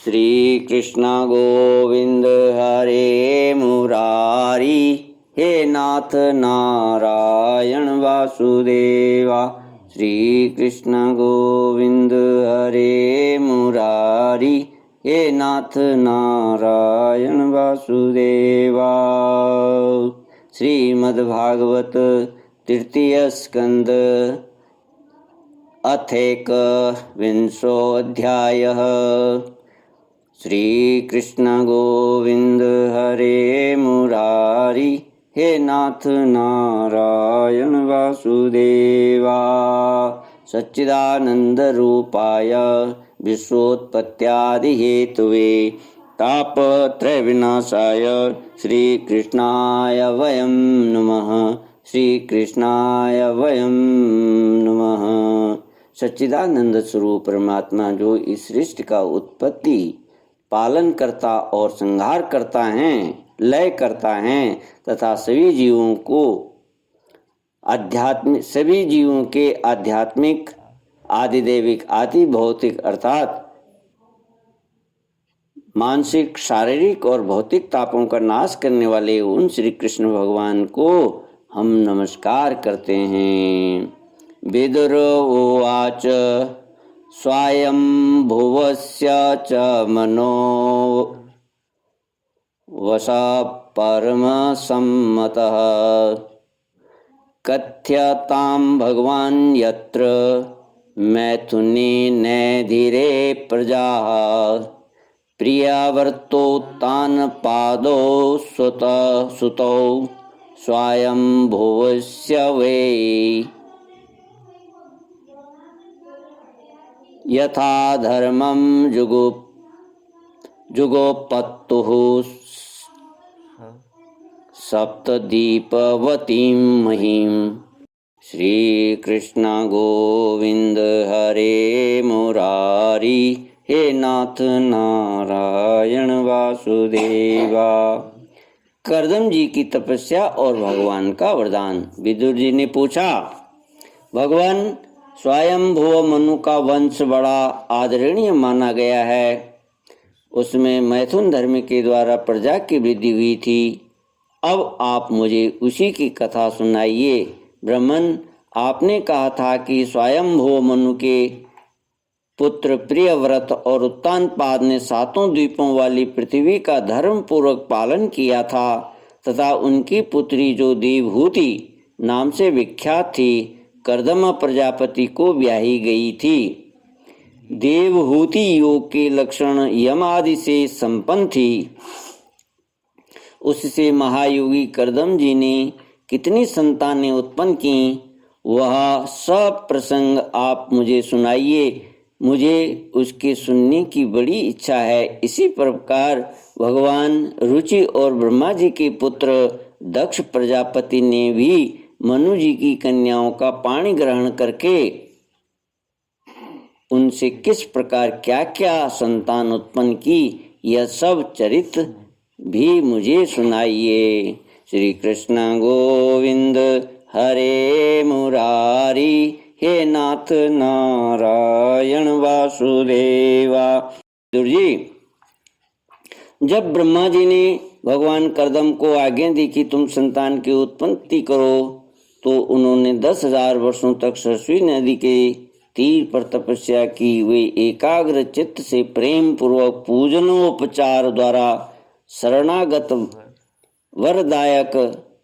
श्री कृष्ण गोविंद हरे मुरारी, हे नाथ नारायण वासुदेवा। श्री कृष्ण गोविंद हरे मुरारी, हे नाथ नारायण वासुदेवा। श्रीमद्भागवत तृतीय स्कंद अथैकविंशोऽध्यायः। श्री कृष्ण गोविंद हरे मुरारी, हे नाथ नारायण वासुदेवा। सच्चिदानंद रूपाय विश्वोत्पत्त्यादि हेतुवे तापत्रय विनाशाय श्री कृष्णाय वयं नमः। श्री कृष्णाय वयं नमः। सच्चिदानंद स्वरूप परमात्मा जो इस सृष्टि का उत्पत्ति, पालन करता और संहार करता है, लय करता है तथा सभी जीवों के आध्यात्मिक, आदिदेविक, आदि भौतिक अर्थात मानसिक, शारीरिक और भौतिक तापों का नाश करने वाले उन श्री कृष्ण भगवान को हम नमस्कार करते हैं। विदुर उवाच स्वायंभुवस्य च मनो वशा परमसम्मतः कथ्यतां भगवान् यत्र मैथुनेनैधिरे प्रजाः प्रियावर्तो तान् पादौ सुतौ स्वायंभुवस्य वै यथा धर्मं जुगोपत्तुः सप्तदीपवतीं महीम्। श्री कृष्ण गोविंद हरे मुरारी, हे नाथ नारायण वासुदेवा। कर्दम जी की तपस्या और भगवान का वरदान। विदुर जी ने पूछा, भगवान स्वयंभुव मनु का वंश बड़ा आदरणीय माना गया है। उसमें मैथुन धर्म के द्वारा प्रजा की वृद्धि हुई थी। अब आप मुझे उसी की कथा सुनाइए। ब्राह्मण, आपने कहा था कि स्वयंभुव मनु के पुत्र प्रियव्रत और उत्तानपाद ने सातों द्वीपों वाली पृथ्वी का धर्म पूर्वक पालन किया था तथा उनकी पुत्री जो देवहूति नाम से विख्यात थी, कर्दमा प्रजापति को ब्याही गई थी। देवहूति योग के लक्षण यम आदि से संपन्न थी। उससे महायोगी कर्दम जी ने कितनी संतानें उत्पन्न की, वह सब प्रसंग आप मुझे सुनाइए। मुझे उसके सुनने की बड़ी इच्छा है। इसी प्रकार भगवान रुचि और ब्रह्मा जी के पुत्र दक्ष प्रजापति ने भी मनु जी की कन्याओं का पाणी ग्रहण करके उनसे किस प्रकार क्या क्या संतान उत्पन्न की, यह सब चरित्र भी मुझे सुनाइए। श्री कृष्ण गोविंद हरे मुरारी, हे नाथ नारायण वासुदेवा। जी, जब ब्रह्मा जी ने भगवान कर्दम को आज्ञा दी कि तुम संतान की उत्पत्ति करो, तो उन्होंने 10,000 वर्षों तक सरस्वती नदी के तीर पर तपस्या की। वे एकाग्र चित्त से प्रेम पूर्वक पूजनोपचार द्वारा शरणागत वरदायक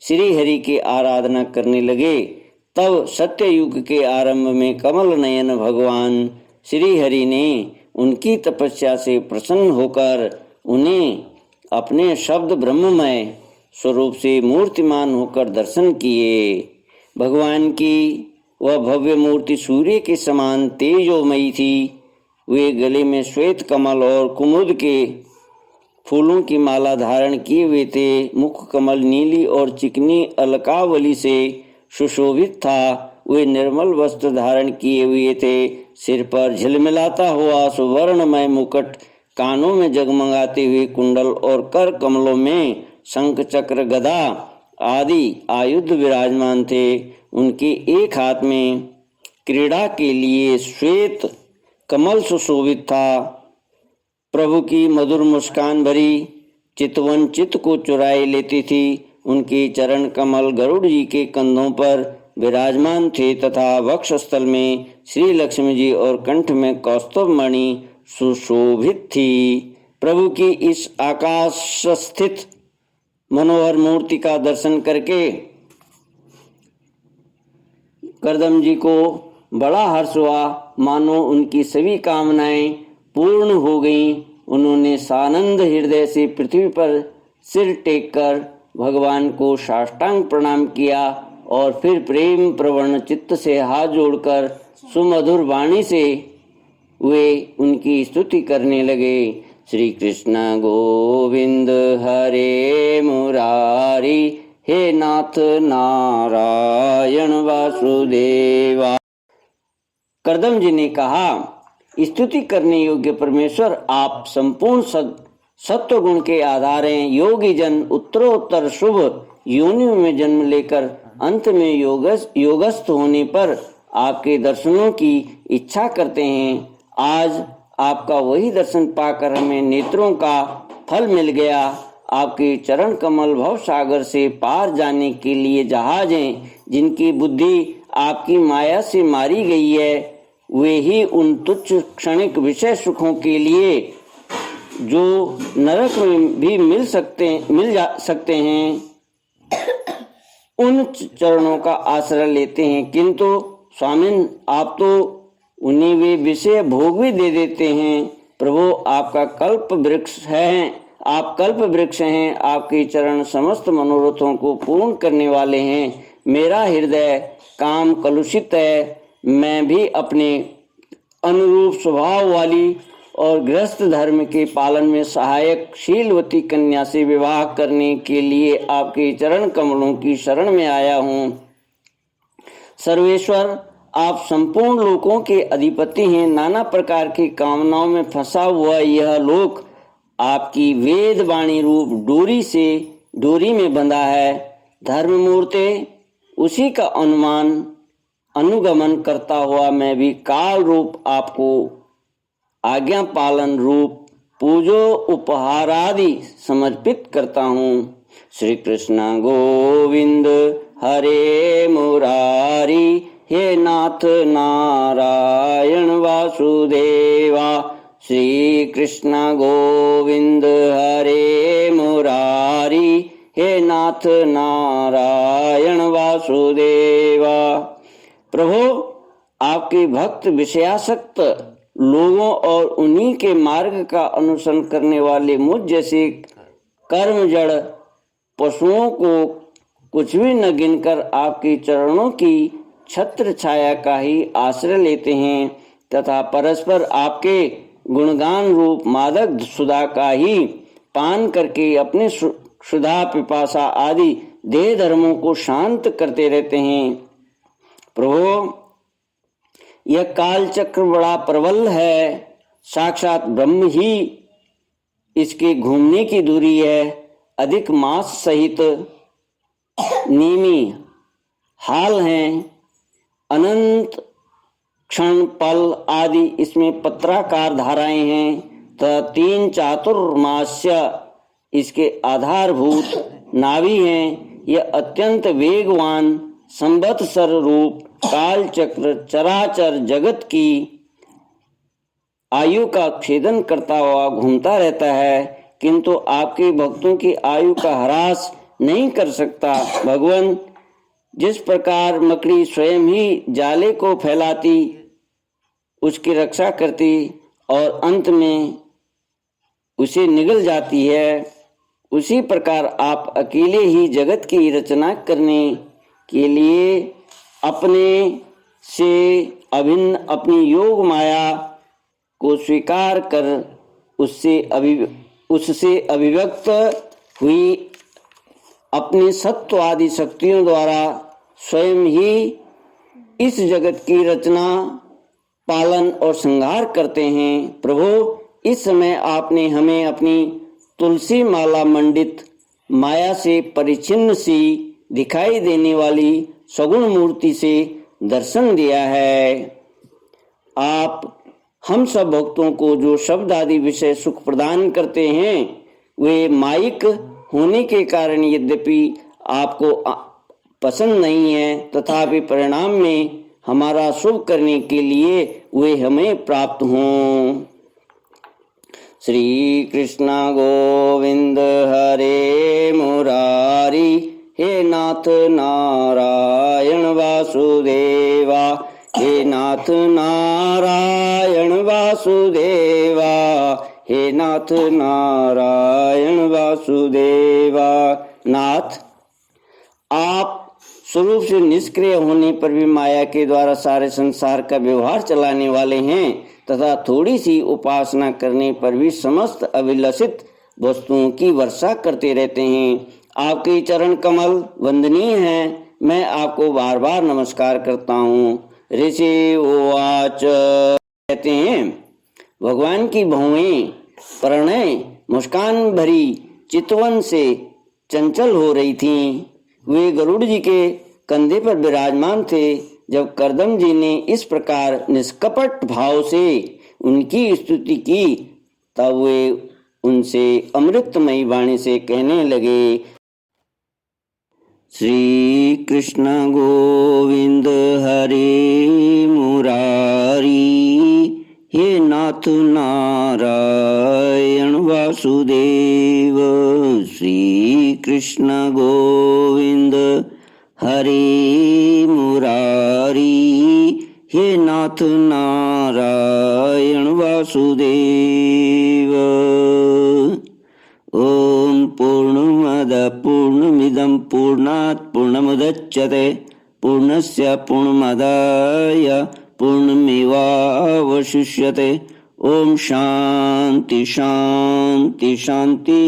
श्री हरि की आराधना करने लगे। तब सत्ययुग के आरंभ में कमल नयन भगवान श्री हरि ने उनकी तपस्या से प्रसन्न होकर उन्हें अपने शब्द ब्रह्ममय स्वरूप से मूर्तिमान होकर दर्शन किए। भगवान की वह भव्य मूर्ति सूर्य के समान तेजोमयी थी। वे गले में श्वेत कमल और कुमुद के फूलों की माला धारण किए हुए थे। मुख कमल नीली और चिकनी अलकावली से सुशोभित था। वे निर्मल वस्त्र धारण किए हुए थे। सिर पर झिलमिलाता हुआ सुवर्णमय मुकुट, कानों में जगमगाते हुए कुंडल और कर कमलों में शंख चक्र गदा आदि आयुध विराजमान थे। उनके एक हाथ में क्रीड़ा के लिए श्वेत कमल सुशोभित था। प्रभु की मधुर मुस्कान भरी चितवन चित्त को चुराए लेती थी। उनके चरण कमल गरुड़ जी के कंधों पर विराजमान थे तथा वक्षस्थल में श्री लक्ष्मी जी और कंठ में कौस्तुभ मणि सुशोभित थी। प्रभु की इस आकाश स्थित मनोहर मूर्ति का दर्शन करके करदम जी को बड़ा हर्ष हुआ, मानो उनकी सभी कामनाएं पूर्ण हो गईं। उन्होंने सानंद हृदय से पृथ्वी पर सिर टेककर भगवान को साष्टांग प्रणाम किया और फिर प्रेम प्रवण चित्त से हाथ जोड़कर सुमधुर वाणी से वे उनकी स्तुति करने लगे। श्री कृष्ण गोविंद हरे मुरारी, हे नाथ नारायण वासुदेवा। करदम जी ने कहा, स्तुति करने योग्य परमेश्वर, आप संपूर्ण सत्व गुण के आधार हैं। योगी जन उत्तरोत्तर शुभ योनियों में जन्म लेकर अंत में योगस्थ होने पर आपके दर्शनों की इच्छा करते हैं। आज आपका वही दर्शन पाकर हमें नेत्रों का फल मिल गया। आपके चरण कमल भव सागर से पार जाने के लिए जहाज हैं। जिनकी बुद्धि आपकी माया से मारी गई है, वे ही उन तुच्छ क्षणिक विषय सुखों के लिए जो नरक में भी मिल जा सकते हैं, उन चरणों का आश्रय लेते हैं। किंतु स्वामिन, आप तो उन्हें वे विषय भोग भी दे देते हैं। प्रभु, आपका कल्प वृक्ष है, आप कल्प वृक्ष हैं। आपके चरण समस्त मनोरथों को पूर्ण करने वाले हैं। मेरा हृदय काम कलुषित है। मैं भी अपने अनुरूप स्वभाव वाली और गृहस्थ धर्म के पालन में सहायक शीलवती कन्या से विवाह करने के लिए आपके चरण कमलों की शरण में आया हूँ। सर्वेश्वर, आप संपूर्ण लोकों के अधिपति हैं। नाना प्रकार की कामनाओं में फंसा हुआ यह लोक आपकी वेद वाणी रूप डोरी में बंधा है। धर्ममूर्ते, उसी का अनुगमन करता हुआ मैं भी काल रूप आपको आज्ञा पालन रूप पूजो उपहारादि समर्पित करता हूँ। श्री कृष्ण गोविंद हरे मुरारी, हे नाथ नारायण वासुदेवा। श्री कृष्ण गोविंद हरे मुरारी, हे नाथ नारायण वासुदेवा। प्रभु, आपके भक्त विषयासक्त लोगों और उन्हीं के मार्ग का अनुसरण करने वाले मुझ जैसे कर्म जड़ पशुओं को कुछ भी न गिनकर आपके चरणों की छत्र छाया का ही आश्रय लेते हैं तथा परस्पर आपके गुणगान रूप मादक सुधा का ही पान करके अपने सुधा पिपासा आदि देह धर्मों को शांत करते रहते हैं। प्रभु, यह काल चक्र बड़ा प्रबल है। साक्षात ब्रह्म ही इसके घूमने की दूरी है। अधिक मास सहित नीमी हाल हैं। अनंत क्षण पल आदि इसमें पत्राकार धाराएं हैं तथा 3 चातुर्मास्य इसके आधारभूत नाभि हैं। यह अत्यंत वेगवान संवत्सर रूप काल चक्र चराचर जगत की आयु का छेदन करता हुआ घूमता रहता है, किंतु आपके भक्तों की आयु का ह्रास नहीं कर सकता। भगवान, जिस प्रकार मकड़ी स्वयं ही जाले को फैलाती, उसकी रक्षा करती और अंत में उसे निगल जाती है, उसी प्रकार आप अकेले ही जगत की रचना करने के लिए अपने से अभिन्न अपनी योग माया को स्वीकार कर उससे अभिव्यक्त हुई अपनी सत्व आदि शक्तियों द्वारा स्वयं ही इस जगत की रचना पालन और संहार करते हैं। प्रभु, इस समय आपने हमें अपनी तुलसी माला मंडित माया से परिचिन्न सी दिखाई देने वाली सगुण मूर्ति से दर्शन दिया है। आप हम सब भक्तों को जो शब्द आदि विषय सुख प्रदान करते हैं वे माइक होने के कारण यद्यपि आपको पसंद नहीं है, तथापि परिणाम में हमारा शुभ करने के लिए वे हमें प्राप्त हों। श्री कृष्ण गोविंद हरे मुरारी, हे नाथ नारायण वासुदेवा, हे नाथ नारायण वासुदेवा, हे नाथ नारायण वासुदेवा। नाथ, आप स्वरूप से निष्क्रिय होने पर भी माया के द्वारा सारे संसार का व्यवहार चलाने वाले हैं तथा थोड़ी सी उपासना करने पर भी समस्त अभिलषित वस्तुओं की वर्षा करते रहते हैं। आपके चरण कमल वंदनीय हैं, मैं आपको बार बार नमस्कार करता हूँ। ऋषि उवाच, कहते हैं भगवान की बहुएं प्रणय मुस्कान भरी चितवन से चंचल हो रही थीं। वे गरुड़ जी के कंधे पर विराजमान थे। जब करदम जी ने इस प्रकार निष्कपट भाव से उनकी स्तुति की तब वे उनसे अमृतमयी वाणी से कहने लगे, श्री कृष्ण गोविंद हरे मुरारी, हे नाथ नारायण वासुदेव। श्री कृष्ण गोविंद हरे मुरारी, हे नाथ नारायण वासुदेव। ओम पूर्णमद पूर्णमिदं पूर्णात् पूर्णमुदच्यते पूर्णस्य पूर्णमादाय पूर्णमेवावशिष्यते। ओम शांति शांति शांति।